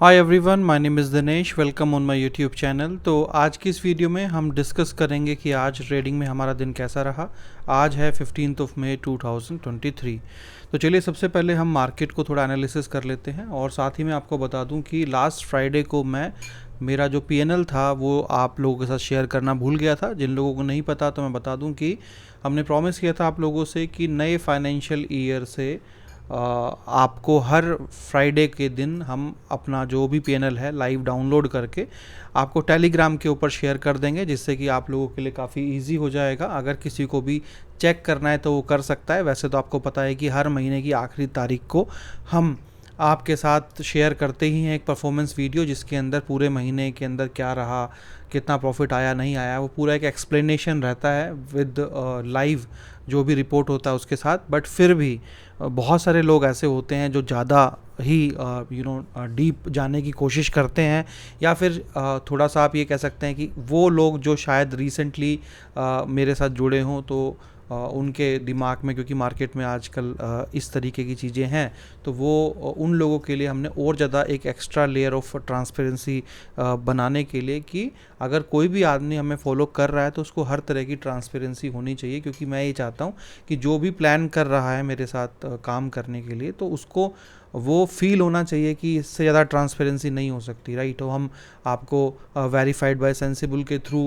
Hi everyone, my name is Dinesh. Welcome on my YouTube channel. तो आज की इस वीडियो में हम डिस्कस करेंगे कि आज ट्रेडिंग में हमारा दिन कैसा रहा। आज है 15 मई 2023। तो चलिए सबसे पहले हम मार्केट को थोड़ा एनालिसिस कर लेते हैं और साथ ही मैं आपको बता दूं कि लास्ट फ्राइडे को मेरा जो पीएनएल था वो आप लोगों के साथ शेयर करना भूल गया था। जिन लोगों को नहीं पता तो मैं बता दूं कि हमने प्रॉमिस किया था आप लोगों से कि नए फाइनेंशियल ईयर से आपको हर फ्राइडे के दिन हम अपना जो भी पीएनएल है लाइव डाउनलोड करके आपको टेलीग्राम के ऊपर शेयर कर देंगे, जिससे कि आप लोगों के लिए काफ़ी इजी हो जाएगा। अगर किसी को भी चेक करना है तो वो कर सकता है। वैसे तो आपको पता है कि हर महीने की आखिरी तारीख को हम आपके साथ शेयर करते ही हैं एक परफॉर्मेंस वीडियो, जिसके अंदर पूरे महीने के अंदर क्या रहा, कितना प्रॉफिट आया नहीं आया, वो पूरा एक एक्सप्लेनेशन रहता है विद लाइव जो भी रिपोर्ट होता है उसके साथ। बट फिर भी बहुत सारे लोग ऐसे होते हैं जो ज़्यादा ही डीप जाने की कोशिश करते हैं, या फिर थोड़ा सा आप ये कह सकते हैं कि वो लोग जो शायद रिसेंटली मेरे साथ जुड़े हों, तो उनके दिमाग में, क्योंकि मार्केट में आजकल इस तरीके की चीज़ें हैं, तो वो उन लोगों के लिए हमने और ज़्यादा एक एक्स्ट्रा लेयर ऑफ ट्रांसपेरेंसी बनाने के लिए कि अगर कोई भी आदमी हमें फॉलो कर रहा है तो उसको हर तरह की ट्रांसपेरेंसी होनी चाहिए। क्योंकि मैं ये चाहता हूँ कि जो भी प्लान कर रहा है मेरे साथ काम करने के लिए, तो उसको वो फील होना चाहिए कि इससे ज़्यादा ट्रांसपेरेंसी नहीं हो सकती, राइट। तो हम आपको वेरीफाइड बाय सेंसिबल के थ्रू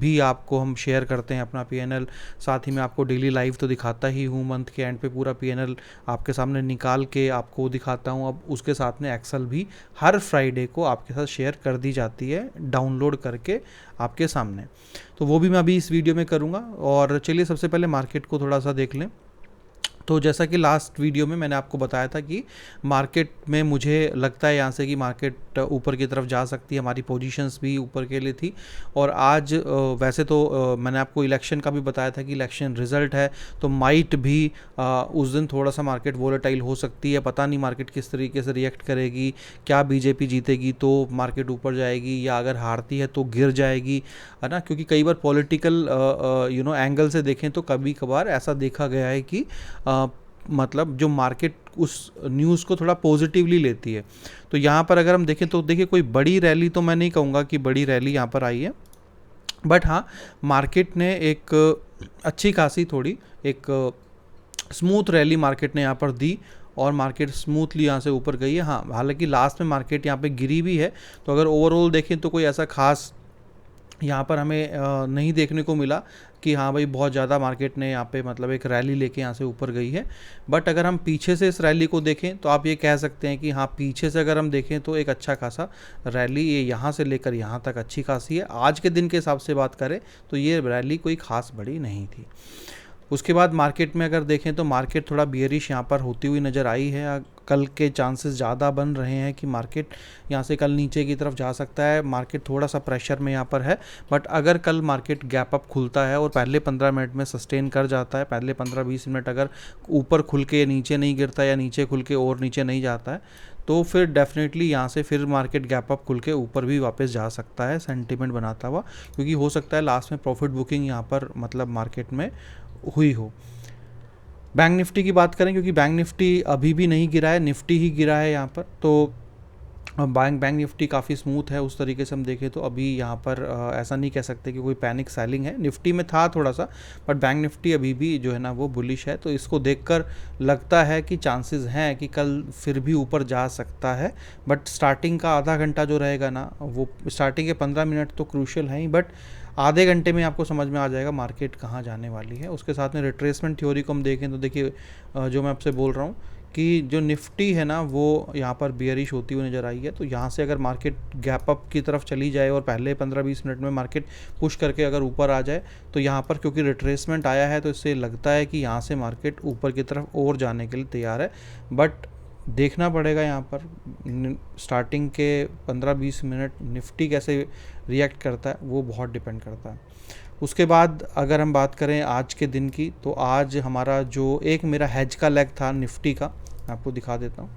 भी आपको हम शेयर करते हैं अपना पीएनएल। साथ ही मैं आपको डेली लाइव तो दिखाता ही हूँ, मंथ के एंड पे पूरा पीएनएल आपके सामने निकाल के आपको दिखाता हूँ। अब उसके साथ में एक्सेल भी हर फ्राइडे को आपके साथ शेयर कर दी जाती है डाउनलोड करके आपके सामने। तो वो भी मैं अभी इस वीडियो में करूँगा। और चलिए सबसे पहले मार्केट को थोड़ा सा देख लें। तो जैसा कि लास्ट वीडियो में मैंने आपको बताया था कि मार्केट में मुझे लगता है यहाँ से कि मार्केट ऊपर की तरफ जा सकती है, हमारी पोजीशंस भी ऊपर के लिए थी। और आज वैसे तो मैंने आपको इलेक्शन का भी बताया था कि इलेक्शन रिजल्ट है, तो माइट भी उस दिन थोड़ा सा मार्केट वोलेटाइल हो सकती है। पता नहीं मार्केट किस तरीके से रिएक्ट करेगी, क्या बीजेपी जीतेगी तो मार्केट ऊपर जाएगी, या अगर हारती है तो गिर जाएगी, है ना। क्योंकि कई बार पॉलिटिकल एंगल से देखें तो कभी कभार ऐसा देखा गया है कि मतलब जो मार्केट उस न्यूज़ को थोड़ा पॉजिटिवली लेती है। तो यहाँ पर अगर हम देखें तो देखिए कोई बड़ी रैली तो मैं नहीं कहूँगा कि बड़ी रैली यहाँ पर आई है, बट हाँ मार्केट ने एक अच्छी खासी थोड़ी एक स्मूथ रैली मार्केट ने यहाँ पर दी और मार्केट स्मूथली यहाँ से ऊपर गई है। हाँ, हालांकि लास्ट में मार्केट यहाँ पे गिरी भी है। तो अगर ओवरऑल देखें तो कोई ऐसा खास यहाँ पर हमें नहीं देखने को मिला कि हाँ भाई बहुत ज़्यादा मार्केट ने यहाँ पे मतलब एक रैली लेके यहाँ से ऊपर गई है। बट अगर हम पीछे से इस रैली को देखें तो आप ये कह सकते हैं कि हाँ, पीछे से अगर हम देखें तो एक अच्छा खासा रैली ये यहाँ से लेकर यहाँ तक अच्छी खासी है। आज के दिन के हिसाब से बात करें तो ये रैली कोई ख़ास बड़ी नहीं थी। उसके बाद मार्केट में अगर देखें तो मार्केट थोड़ा बियरिश यहाँ पर होती हुई नज़र आई है। कल के चांसेस ज़्यादा बन रहे हैं कि मार्केट यहाँ से कल नीचे की तरफ जा सकता है। मार्केट थोड़ा सा प्रेशर में यहाँ पर है, बट अगर कल मार्केट गैप अप खुलता है और पहले 15 मिनट में सस्टेन कर जाता है, पहले 15-20 मिनट अगर ऊपर खुल के नीचे नहीं गिरता या नीचे खुल के और नीचे नहीं जाता है, तो फिर डेफिनेटली यहाँ से फिर मार्केट गैप अप खुल के ऊपर भी वापस जा सकता है सेंटीमेंट बनाता हुआ। क्योंकि हो सकता है लास्ट में प्रॉफिट बुकिंग यहाँ पर मतलब मार्केट में हुई हो। बैंक निफ्टी की बात करें, क्योंकि बैंक निफ्टी अभी भी नहीं गिरा है, निफ्टी ही गिरा है यहाँ पर। तो बैंक निफ्टी काफ़ी स्मूथ है उस तरीके से हम देखें तो अभी यहाँ पर ऐसा नहीं कह सकते कि कोई पैनिक सेलिंग है। निफ्टी में था थोड़ा सा, बट बैंक निफ्टी अभी भी जो है ना वो बुलिश है। तो इसको देखकर लगता है कि चांसेस हैं कि कल फिर भी ऊपर जा सकता है। बट स्टार्टिंग का आधा घंटा जो रहेगा ना, वो स्टार्टिंग के 15 मिनट तो क्रूशियल हैं ही, बट आधे घंटे में आपको समझ में आ जाएगा मार्केट कहाँ जाने वाली है। उसके साथ में रिट्रेसमेंट थ्योरी को हम देखें तो देखिए जो मैं आपसे बोल रहा हूँ कि जो निफ्टी है ना वो यहाँ पर बियरिश होती हुई नज़र आई है। तो यहाँ से अगर मार्केट गैप अप की तरफ चली जाए और पहले 15-20 मिनट में मार्केट पुश करके अगर ऊपर आ जाए, तो यहाँ पर क्योंकि रिट्रेसमेंट आया है तो इससे लगता है कि यहाँ से मार्केट ऊपर की तरफ और जाने के लिए तैयार है। बट देखना पड़ेगा यहाँ पर स्टार्टिंग के 15-20 मिनट निफ्टी कैसे रिएक्ट करता है, वो बहुत डिपेंड करता है। उसके बाद अगर हम बात करें आज के दिन की, तो आज हमारा जो एक मेरा हेज का लेग था निफ्टी का, मैं आपको दिखा देता हूँ।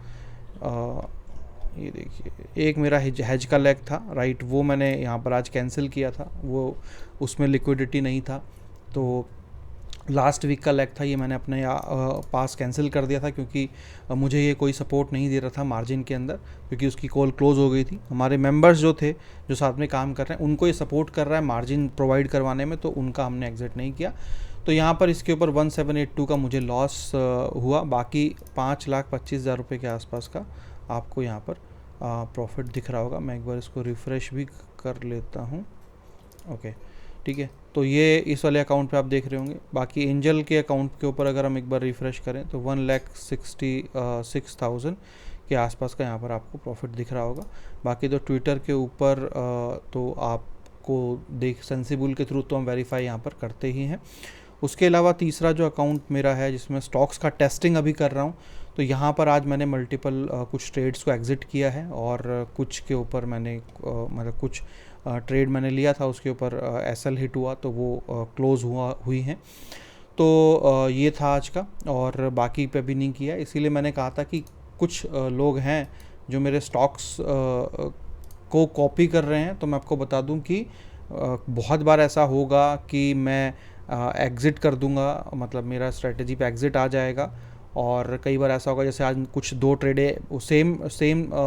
ये देखिए एक मेरा हेज का लेग था, राइट, वो मैंने यहाँ पर आज कैंसिल किया था। वो उसमें लिक्विडिटी नहीं था, तो लास्ट वीक का लेग था, ये मैंने अपने पास कैंसिल कर दिया था क्योंकि मुझे ये कोई सपोर्ट नहीं दे रहा था मार्जिन के अंदर, क्योंकि उसकी कॉल क्लोज हो गई थी। हमारे मेंबर्स जो थे, जो साथ में काम कर रहे हैं, उनको ये सपोर्ट कर रहा है मार्जिन प्रोवाइड करवाने में, तो उनका हमने एग्जिट नहीं किया। तो यहाँ पर इसके ऊपर 1782 का मुझे लॉस हुआ। बाकी 5,25,000 रुपये के आसपास का आपको यहाँ पर प्रॉफिट दिख रहा होगा। मैं एक बार इसको रिफ़्रेश भी कर लेता हूँ। ओके, ठीक है। तो ये इस वाले अकाउंट पे आप देख रहे होंगे। बाकी एंजल के अकाउंट के ऊपर अगर हम एक बार रिफ़्रेश करें तो 1,66,000 के आसपास का यहाँ पर आपको प्रॉफिट दिख रहा होगा। बाकी तो ट्विटर के ऊपर तो आपको देख सेंसिबल के थ्रू तो हम वेरीफाई यहाँ पर करते ही हैं। उसके अलावा तीसरा जो अकाउंट मेरा है जिसमें स्टॉक्स का टेस्टिंग अभी कर रहा हूँ, तो यहाँ पर आज मैंने मल्टीपल कुछ ट्रेड्स को एग्ज़िट किया है, और कुछ के ऊपर मैंने मतलब कुछ ट्रेड मैंने लिया था, उसके ऊपर एसएल हिट हुआ तो वो क्लोज़ हुई हैं। तो ये था आज का, और बाकी पे भी नहीं किया। इसीलिए मैंने कहा था कि कुछ लोग हैं जो मेरे स्टॉक्स को कॉपी कर रहे हैं, तो मैं आपको बता दूं कि बहुत बार ऐसा होगा कि मैं एग्ज़िट कर दूंगा, मतलब मेरा स्ट्रेटजी पे एग्ज़िट आ जाएगा। और कई बार ऐसा होगा जैसे आज कुछ 2 ट्रेडें सेम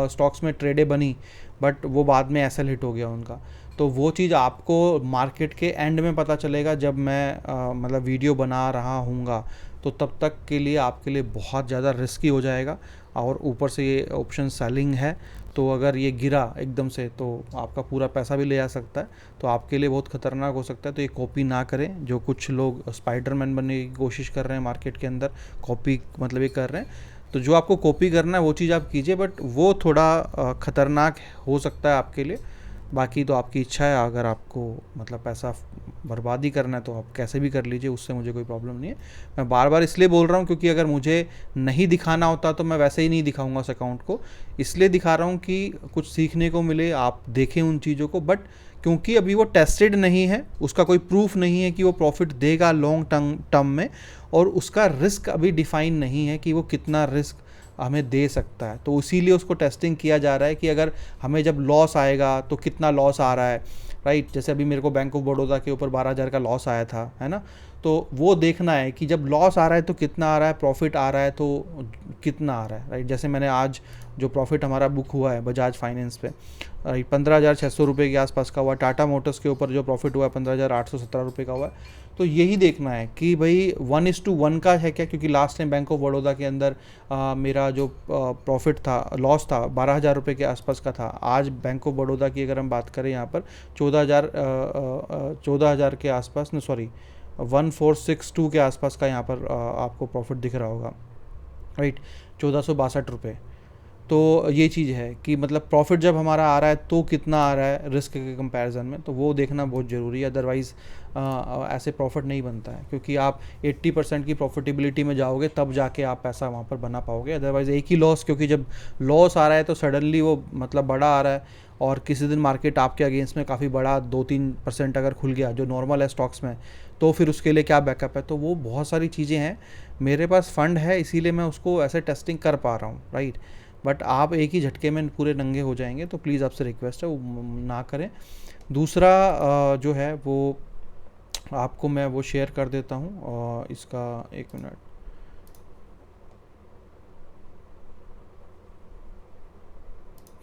स्टॉक्स में ट्रेडें बनी, बट वो बाद में एसएल हिट हो गया उनका। तो वो चीज़ आपको मार्केट के एंड में पता चलेगा जब मैं मतलब वीडियो बना रहा हूँगा, तो तब तक के लिए आपके लिए बहुत ज़्यादा रिस्की हो जाएगा। और ऊपर से ये ऑप्शन सेलिंग है, तो अगर ये गिरा एकदम से तो आपका पूरा पैसा भी ले जा सकता है, तो आपके लिए बहुत ख़तरनाक हो सकता है। तो ये कॉपी ना करें। जो कुछ लोग स्पाइडरमैन बनने की कोशिश कर रहे हैं मार्केट के अंदर, कॉपी मतलब ये कर रहे हैं, तो जो आपको कॉपी करना है वो चीज़ आप कीजिए, बट वो थोड़ा ख़तरनाक हो सकता है आपके लिए। बाकी तो आपकी इच्छा है, अगर आपको मतलब पैसा बर्बादी करना है तो आप कैसे भी कर लीजिए, उससे मुझे कोई प्रॉब्लम नहीं है। मैं बार बार इसलिए बोल रहा हूँ क्योंकि अगर मुझे नहीं दिखाना होता तो मैं वैसे ही नहीं दिखाऊंगा उस अकाउंट को। इसलिए दिखा रहा हूँ कि कुछ सीखने को मिले, आप देखें उन चीज़ों को। बट क्योंकि अभी वो टेस्टेड नहीं है, उसका कोई प्रूफ नहीं है कि वो प्रॉफिट देगा लॉन्ग टर्म में, और उसका रिस्क अभी डिफाइन नहीं है कि वो कितना रिस्क हमें दे सकता है, तो इसीलिए उसको टेस्टिंग किया जा रहा है कि अगर हमें जब लॉस आएगा तो कितना लॉस आ रहा है, राइट। जैसे अभी मेरे को बैंक ऑफ बड़ौदा के ऊपर 12,000 का लॉस आया था, है ना। तो वो देखना है कि जब लॉस आ रहा है तो कितना आ रहा है, प्रॉफिट आ रहा है तो कितना आ रहा है, राइट। जैसे मैंने आज जो प्रॉफिट हमारा बुक हुआ है बजाज फाइनेंस पे, 15,600 रुपये के आसपास का हुआ। टाटा मोटर्स के ऊपर जो प्रॉफिट हुआ है 15,817 रुपये का हुआ है। तो यही देखना है कि भाई 1:1 का है क्या, क्योंकि last time bank of Baroda के अंदर मेरा जो प्रॉफिट था, लॉस था 12,000 रुपये के आसपास का था। आज बैंक ऑफ बड़ौदा की अगर हम बात करें यहाँ पर 14,000 के आसपास, न सॉरी 1462 के आसपास का यहाँ पर आपको प्रॉफिट दिख रहा होगा, राइट, 1462 रुपये। तो ये चीज़ है कि मतलब प्रॉफिट जब हमारा आ रहा है तो कितना आ रहा है रिस्क के कंपैरिजन में, तो वो देखना बहुत ज़रूरी है। अदरवाइज़ ऐसे प्रॉफिट नहीं बनता है, क्योंकि आप 80% की प्रॉफिटेबिलिटी में जाओगे तब जाके आप पैसा वहाँ पर बना पाओगे। अदरवाइज़ एक ही लॉस, क्योंकि जब लॉस आ रहा है तो सडनली वो मतलब बड़ा आ रहा है, और किसी दिन मार्केट आपके अगेंस्ट में काफ़ी बड़ा 2-3% अगर खुल गया जो नॉर्मल है स्टॉक्स में, तो फिर उसके लिए क्या बैकअप है। तो वो बहुत सारी चीज़ें हैं। मेरे पास फंड है, इसीलिए मैं उसको ऐसे टेस्टिंग कर पा रहा हूँ, राइट। बट आप एक ही झटके में पूरे नंगे हो जाएंगे, तो प्लीज़ आपसे रिक्वेस्ट है वो ना करें। दूसरा जो है वो आपको मैं वो शेयर कर देता हूँ, और इसका 1 मिनट,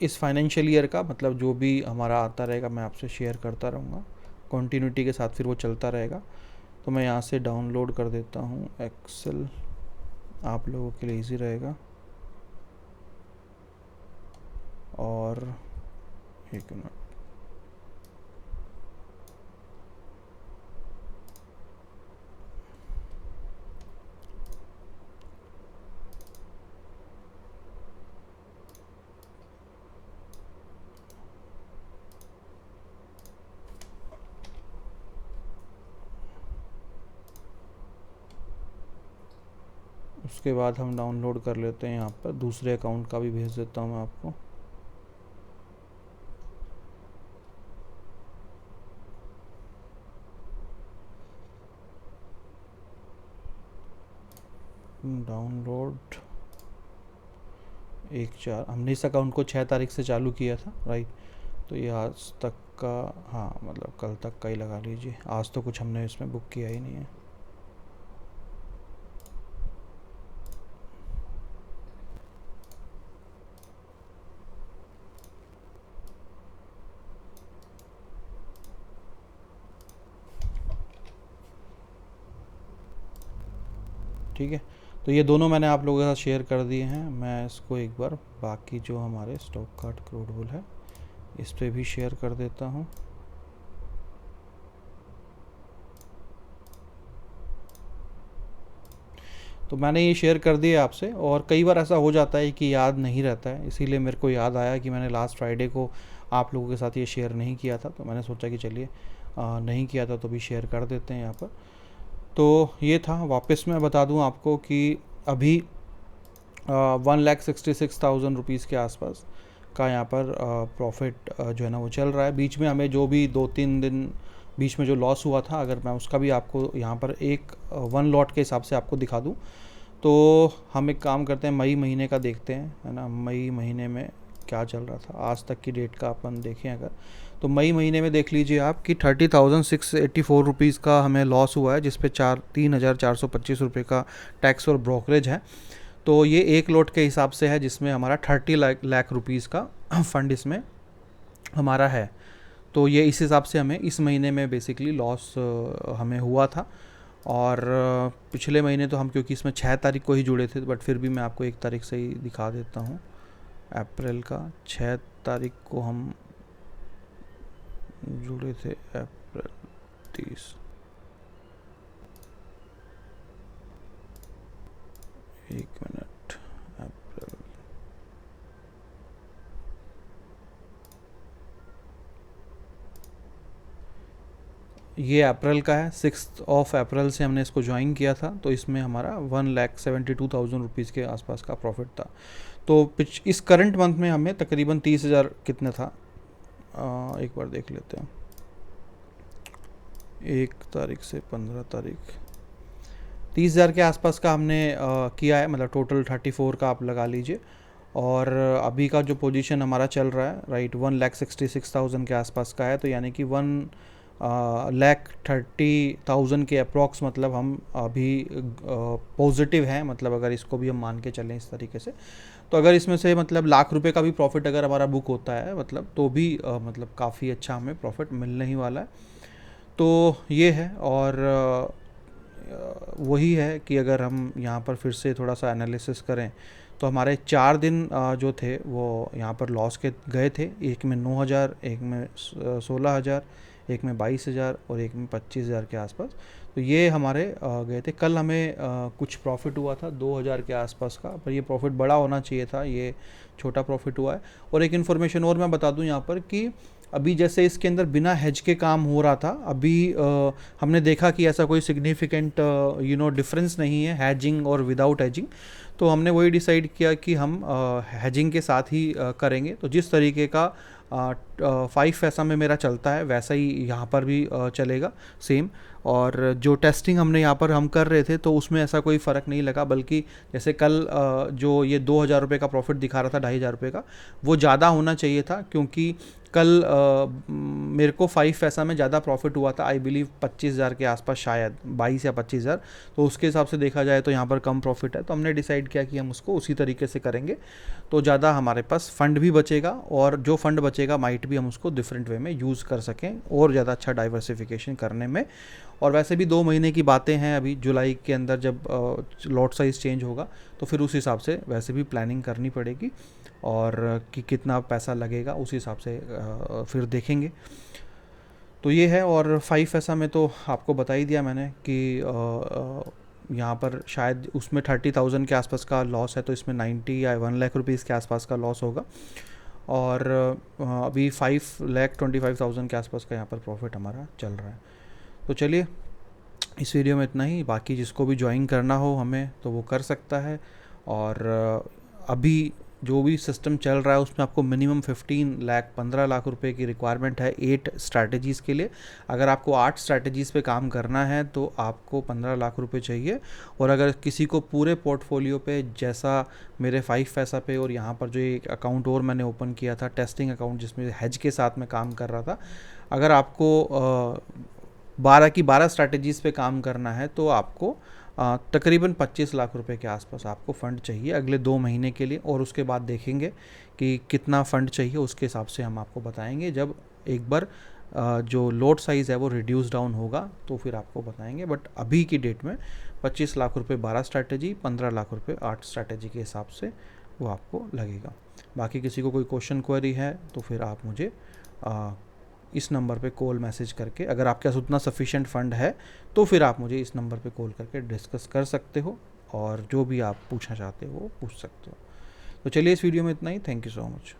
इस फाइनेंशियल ईयर का मतलब जो भी हमारा आता रहेगा मैं आपसे शेयर करता रहूँगा कॉन्टीन्यूटी के साथ, फिर वो चलता रहेगा। तो मैं यहाँ से डाउनलोड कर देता हूँ एक्सेल, आप लोगों के लिए ईजी रहेगा। और 1 मिनट, उसके बाद हम डाउनलोड कर लेते हैं। यहाँ पर दूसरे अकाउंट का भी भेज देता हूँ मैं आपको। डाउनलोड 1/4, हमने इस अकाउंट को 6 तारीख से चालू किया था, राइट। तो ये आज तक का, हाँ मतलब कल तक का ही लगा लीजिए, आज तो कुछ हमने इसमें बुक किया ही नहीं है। ठीक है, तो ये दोनों मैंने आप लोगों के साथ शेयर कर दिए हैं। मैं इसको एक बार बाकी जो हमारे स्टॉक कार्ड क्रूड है इस पर भी शेयर कर देता हूँ। तो मैंने ये शेयर कर दिया आपसे, और कई बार ऐसा हो जाता है कि याद नहीं रहता है, इसीलिए मेरे को याद आया कि मैंने लास्ट फ्राइडे को आप लोगों के साथ ये शेयर नहीं किया था, तो मैंने सोचा कि चलिए नहीं किया था तो भी शेयर कर देते हैं यहाँ पर। तो ये था, वापस मैं बता दूँ आपको कि अभी 1,66,000 रुपीज़ के आसपास का यहाँ पर प्रॉफिट जो है ना वो चल रहा है। बीच में हमें जो भी 2-3 दिन बीच में जो लॉस हुआ था, अगर मैं उसका भी आपको यहाँ पर एक वन लॉट के हिसाब से आपको दिखा दूँ, तो हम एक काम करते हैं, मई महीने का देखते हैं, है ना। मई महीने में क्या चल रहा था आज तक की डेट का अपन देखें अगर, तो मई महीने में देख लीजिए आप कि 30,684 रुपीज़ का हमें लॉस हुआ है, जिस पे 3,425 रुपये का टैक्स और ब्रोकरेज है। तो ये एक लोट के हिसाब से है, जिसमें हमारा 30 लाख रुपीज़ का फंड इसमें हमारा है। तो ये इस हिसाब से हमें इस महीने में बेसिकली लॉस हमें हुआ था। और पिछले महीने तो हम, क्योंकि इसमें 6 तारीख को ही जुड़े थे, बट फिर भी मैं आपको 1 तारीख से ही दिखा देता हूँ। अप्रैल का 6 तारीख को हम जुड़े थे, अप्रैल 30, एक मिनट, अप्रैल, ये अप्रैल का है। 6 अप्रैल से हमने इसको ज्वाइन किया था, तो इसमें हमारा 1,72,000 रुपीज़ के आसपास का प्रॉफिट था। तो इस करंट मंथ में हमें तकरीबन 30,000 कितने था, एक बार देख लेते हैं। 1 तारीख से 15 तारीख 30,000 के आसपास का हमने किया है, मतलब टोटल 34 का आप लगा लीजिए। और अभी का जो पोजीशन हमारा चल रहा है, राइट, 1,66,000 के आसपास का है। तो यानी कि 1,30,000 के अप्रॉक्स, मतलब हम अभी पॉजिटिव हैं, मतलब अगर इसको भी हम मान के चलें इस तरीके से, तो अगर इसमें से मतलब लाख रुपए का भी प्रॉफिट अगर हमारा बुक होता है, मतलब तो भी मतलब काफ़ी अच्छा हमें प्रॉफिट मिलने ही वाला है। तो ये है, और वही है कि अगर हम यहाँ पर फिर से थोड़ा सा एनालिसिस करें, तो हमारे 4 दिन जो थे वो यहाँ पर लॉस के गए थे। एक में 9,000, एक में 16,000, एक में 22,000 और एक में 25,000 के आसपास। तो ये हमारे गए थे। कल हमें कुछ प्रॉफिट हुआ था 2,000 के आसपास का, पर ये प्रॉफिट बड़ा होना चाहिए था, ये छोटा प्रॉफिट हुआ है। और एक इन्फॉर्मेशन और मैं बता दूं यहाँ पर कि अभी जैसे इसके अंदर बिना हेज के काम हो रहा था, अभी हमने देखा कि ऐसा कोई सिग्निफिकेंट डिफरेंस नहीं है हैजिंग और विदाउट हैजिंग। तो हमने वही डिसाइड किया कि हम हैजिंग के साथ ही करेंगे। तो जिस तरीके का 5 पैसा में मेरा चलता है, वैसा ही यहाँ पर भी चलेगा सेम। और जो टेस्टिंग हमने यहाँ पर हम कर रहे थे, तो उसमें ऐसा कोई फ़र्क नहीं लगा, बल्कि जैसे कल जो ये 2,000 रुपये का प्रॉफिट दिखा रहा था, 2,500 रुपये का, वो ज़्यादा होना चाहिए था, क्योंकि कल मेरे को 5 पैसा में ज़्यादा प्रॉफिट हुआ था, आई बिलीव 25,000 के आसपास, शायद 22 या 25,000। तो उसके हिसाब से देखा जाए तो यहाँ पर कम प्रॉफिट है, तो हमने डिसाइड किया कि हम उसको उसी तरीके से करेंगे, तो ज़्यादा हमारे पास फंड भी बचेगा, और जो फंड बचेगा माइट भी हम उसको डिफरेंट वे में यूज़ कर सकें और ज़्यादा अच्छा डाइवर्सिफिकेशन करने में। और वैसे भी 2 महीने की बातें हैं, अभी जुलाई के अंदर जब लॉट साइज़ चेंज होगा, तो फिर उस हिसाब से वैसे भी प्लानिंग करनी पड़ेगी, और कि कितना पैसा लगेगा उस हिसाब से फिर देखेंगे। तो ये है। और 5 पैसा में तो आपको बता ही दिया मैंने कि यहाँ पर शायद उसमें 30,000 के आसपास का लॉस है, तो इसमें 90 या 1 लाख रुपीज़ के आसपास का लॉस होगा। और अभी 5,25,000 के आसपास का यहाँ पर प्रॉफिट हमारा चल रहा है। तो चलिए, इस वीडियो में इतना ही। बाकी जिसको भी ज्वाइन करना हो हमें, तो वो कर सकता है। और अभी जो भी सिस्टम चल रहा है उसमें आपको मिनिमम 15 लाख रुपए की रिक्वायरमेंट है 8 स्ट्रैटेजीज़ के लिए। अगर आपको 8 स्ट्रैटेजीज़ पे काम करना है तो आपको 15 लाख रुपए चाहिए। और अगर किसी को पूरे पोर्टफोलियो पे, जैसा मेरे 5 पैसा पे, और यहाँ पर जो एक अकाउंट और मैंने ओपन किया था, टेस्टिंग अकाउंट, जिसमें हेज के साथ में काम कर रहा था, अगर आपको 12 की 12 स्ट्रैटेजीज़ पे काम करना है, तो आपको तकरीबन 25 लाख रुपए के आसपास आपको फ़ंड चाहिए अगले 2 महीने के लिए। और उसके बाद देखेंगे कि कितना फ़ंड चाहिए, उसके हिसाब से हम आपको बताएंगे जब एक बार जो लोट साइज़ है वो रिड्यूस डाउन होगा तो फिर आपको बताएंगे। बट अभी की डेट में 25 लाख रुपए 12 स्ट्रैटेजी, 15 लाख रुपए 8 स्ट्रैटेजी के हिसाब से वो आपको लगेगा। बाकी किसी को कोई क्वेश्चन क्वेरी है तो फिर आप मुझे इस नंबर पे कॉल मैसेज करके, अगर आपके पास उतना सफिशिएंट फंड है तो फिर आप मुझे इस नंबर पे कॉल करके डिस्कस कर सकते हो और जो भी आप पूछना चाहते हो वो पूछ सकते हो। तो चलिए इस वीडियो में इतना ही। Thank you so much.